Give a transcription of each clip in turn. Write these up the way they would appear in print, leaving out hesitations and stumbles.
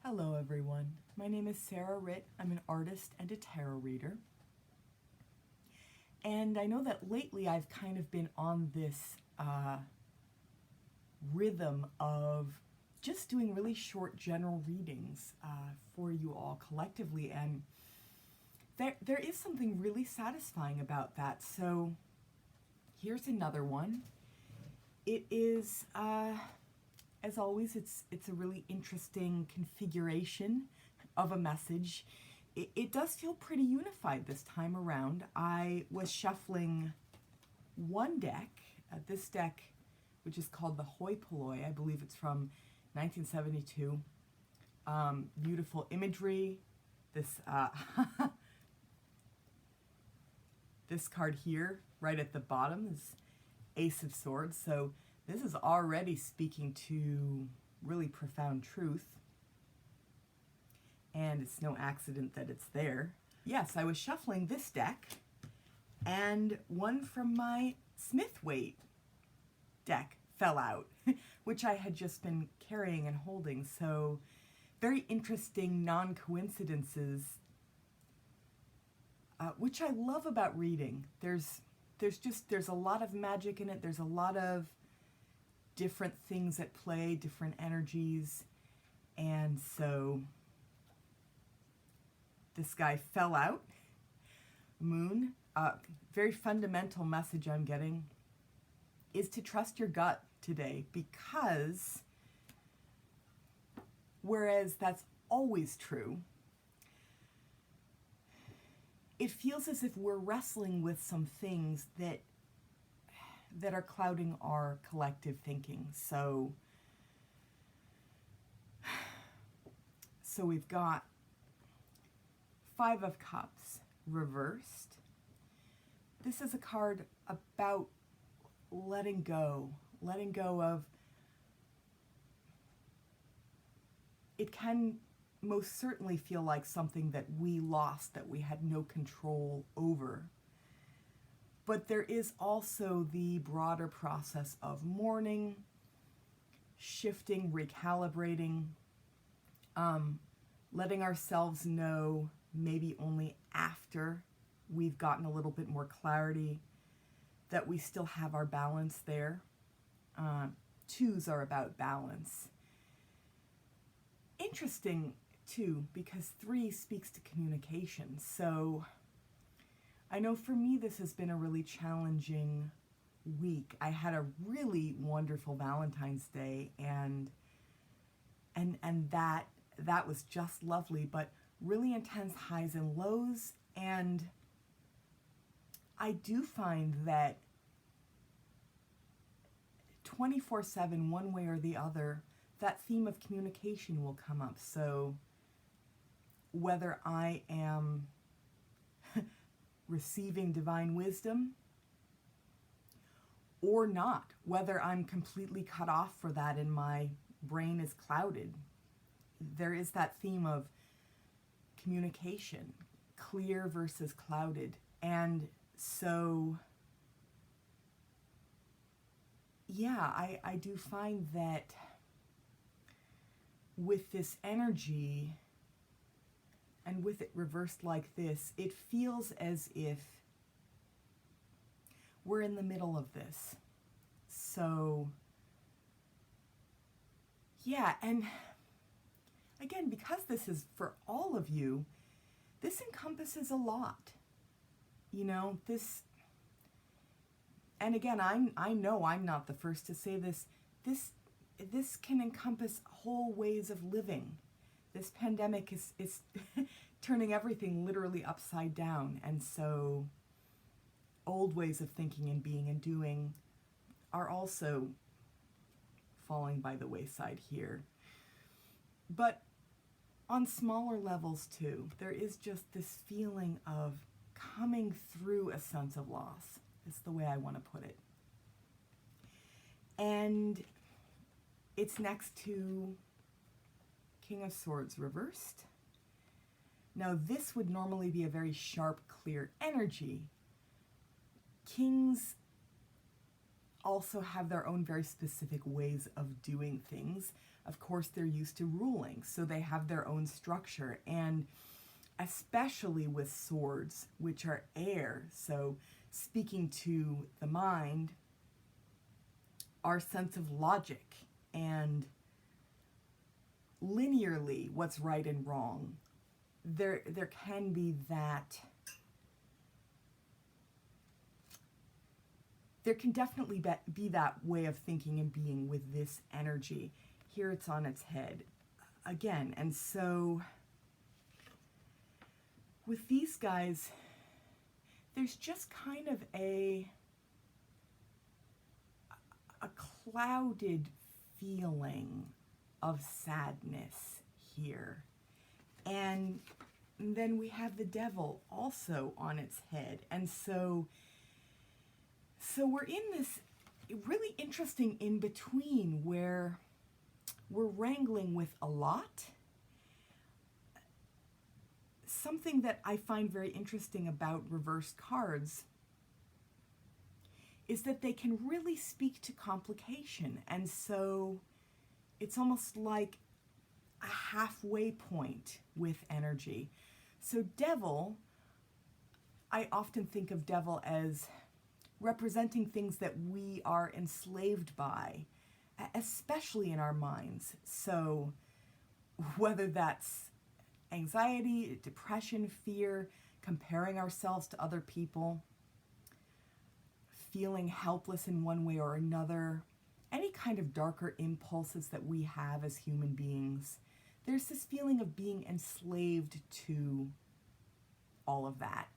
Hello everyone, my name is Sarah Ritt. I'm an artist and a tarot reader. And I know that lately I've kind of been on this rhythm of just doing really short general readings for you all collectively, and there is something really satisfying about that. So here's another one. It is as always, it's a really interesting configuration of a message. It does feel pretty unified this time around. I was shuffling one deck, this deck, which is called the Hoi Polloi. I believe it's from 1972. Beautiful imagery. This this card here, right at the bottom, is Ace of Swords. So this is already speaking to really profound truth. And it's no accident that it's there. Yes, I was shuffling this deck and one from my Smith Waite deck fell out, which I had just been carrying and holding. So very interesting non-coincidences, which I love about reading. There's a lot of magic in it. There's a lot of different things at play, different energies. And so this guy fell out. Moon, very fundamental message I'm getting is to trust your gut today, because whereas that's always true, it feels as if we're wrestling with some things that are clouding our collective thinking. So we've got Five of Cups reversed. This is a card about letting go of, it can most certainly feel like something that we lost, that we had no control over. But there is also the broader process of mourning, shifting, recalibrating, letting ourselves know maybe only after we've gotten a little bit more clarity that we still have our balance there. Twos are about balance. Interesting too, because three speaks to communication. So I know for me this has been a really challenging week. I had a really wonderful Valentine's Day, and that was just lovely, but really intense highs and lows. And I do find that 24/7, one way or the other, that theme of communication will come up. So whether I am receiving divine wisdom or not, whether I'm completely cut off for that and my brain is clouded, there is that theme of communication, clear versus clouded. And so yeah, I do find that with this energy and with it reversed like this, it feels as if we're in the middle of this. So yeah, and again, because this is for all of you, this encompasses a lot. You know, this, and again, I know I'm not the first to say this. This can encompass whole ways of living. This pandemic is turning everything literally upside down, and so old ways of thinking and being and doing are also falling by the wayside here. But on smaller levels too, there is just this feeling of coming through a sense of loss. Is the way I want to put it. And it's next to King of Swords reversed. Now this would normally be a very sharp, clear energy. Kings also have their own very specific ways of doing things. Of course, they're used to ruling, so they have their own structure. And especially with swords, which are air, so speaking to the mind, our sense of logic and linearly what's right and wrong, there can be that. There can definitely be that way of thinking and being with this energy. Here it's on its head again. And so with these guys, there's just kind of a clouded feeling of sadness here. And then we have the devil also on its head. And so we're in this really interesting in-between where we're wrangling with a lot. Something that I find very interesting about reversed cards is that they can really speak to complication. And so it's almost like a halfway point with energy. So devil, I often think of devil as representing things that we are enslaved by, especially in our minds. So whether that's anxiety, depression, fear, comparing ourselves to other people, feeling helpless in one way or another, any kind of darker impulses that we have as human beings, there's this feeling of being enslaved to all of that.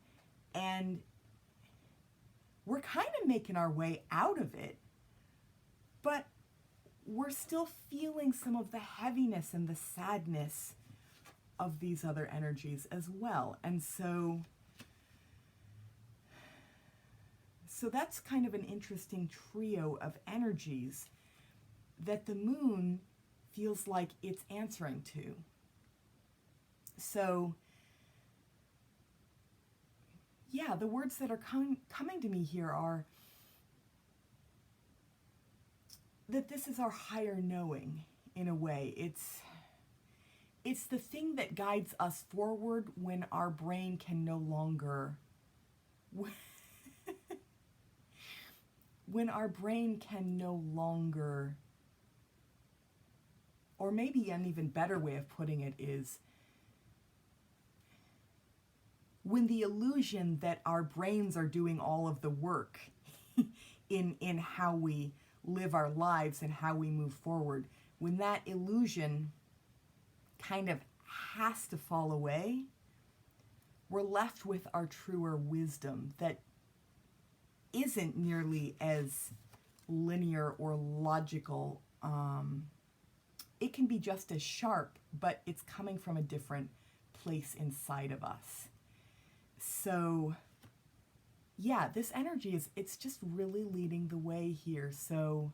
And we're kind of making our way out of it, but we're still feeling some of the heaviness and the sadness of these other energies as well. And so that's kind of an interesting trio of energies that the moon feels like it's answering to. So yeah, the words that are coming to me here are that this is our higher knowing in a way. It's the thing that guides us forward when our brain can no longer when our brain can no longer, or maybe an even better way of putting it is when the illusion that our brains are doing all of the work in how we live our lives and how we move forward, when that illusion kind of has to fall away, we're left with our truer wisdom that isn't nearly as linear or logical. It can be just as sharp, but it's coming from a different place inside of us. So yeah, this energy it's just really leading the way here. So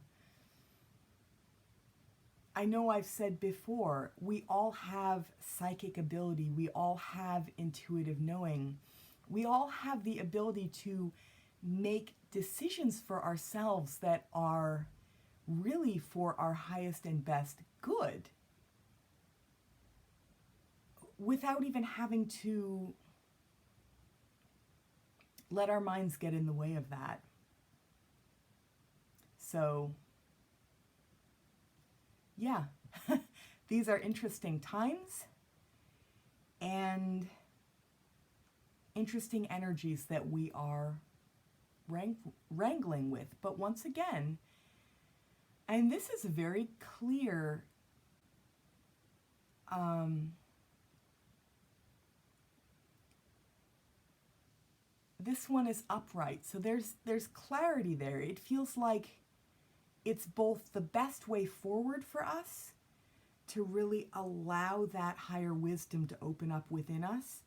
I know I've said before, we all have psychic ability. We all have intuitive knowing. We all have the ability to make decisions for ourselves that are really for our highest and best good, without even having to let our minds get in the way of that. So yeah, these are interesting times and interesting energies that we are wrangling with. But once again, and this is very clear, this one is upright, so there's clarity there. It feels like it's both the best way forward for us to really allow that higher wisdom to open up within us,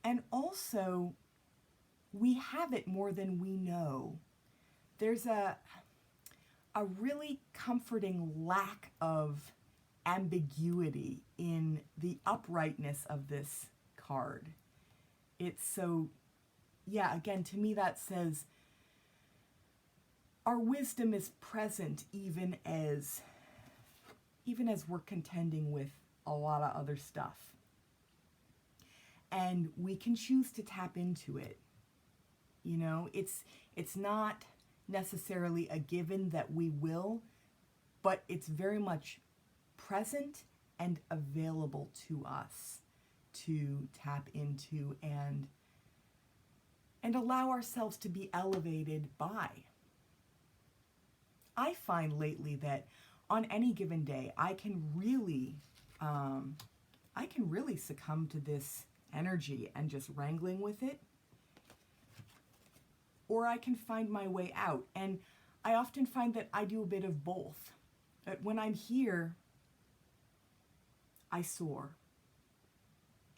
and also we have it more than we know. There's a really comforting lack of ambiguity in the uprightness of this card. It's so, yeah, again, to me that says our wisdom is present even as we're contending with a lot of other stuff. And we can choose to tap into it. You know, it's not necessarily a given that we will, but it's very much present and available to us to tap into and allow ourselves to be elevated by. I find lately that on any given day, I can really succumb to this energy and just wrangling with it, or I can find my way out. And I often find that I do a bit of both. But when I'm here, I soar.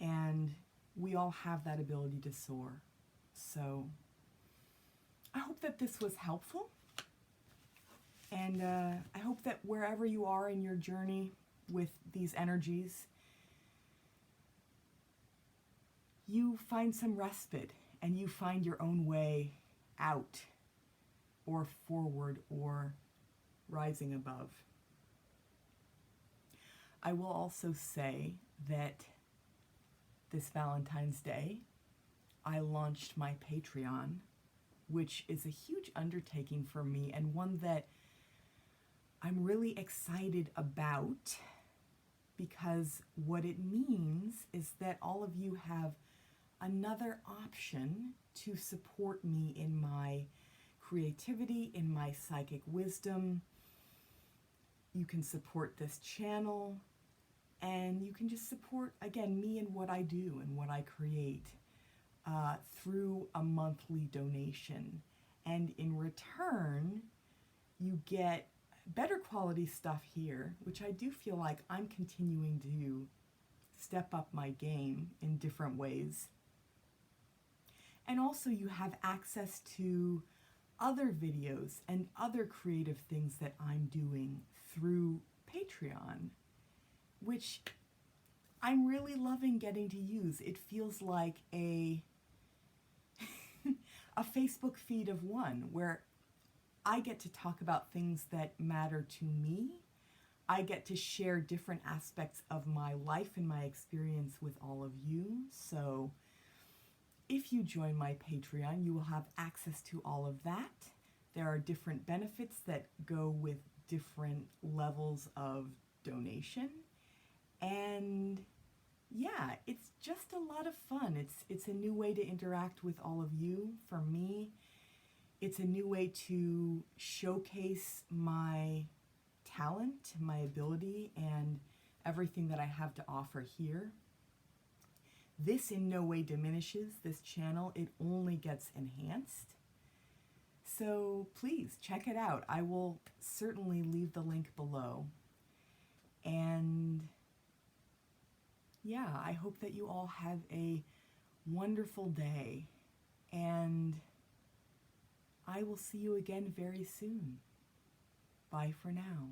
And we all have that ability to soar. So I hope that this was helpful. And I hope that wherever you are in your journey with these energies, you find some respite and you find your own way out or forward or rising above. I will also say that this Valentine's Day, I launched my Patreon, which is a huge undertaking for me and one that I'm really excited about, because what it means is that all of you have another option to support me in my creativity, in my psychic wisdom. You can support this channel, and you can just support, again, me and what I do and what I create through a monthly donation. And in return, you get better quality stuff here, which I do feel like I'm continuing to step up my game in different ways. And also you have access to other videos and other creative things that I'm doing through Patreon, which I'm really loving getting to use. It feels like a Facebook feed of one, where I get to talk about things that matter to me. I get to share different aspects of my life and my experience with all of you. So if you join my Patreon, you will have access to all of that. There are different benefits that go with different levels of donation. And yeah, it's just a lot of fun. It's a new way to interact with all of you. For me, it's a new way to showcase my talent, my ability, and everything that I have to offer here. This in no way diminishes this channel. It only gets enhanced. So please check it out. I will certainly leave the link below. And yeah, I hope that you all have a wonderful day. And I will see you again very soon. Bye for now.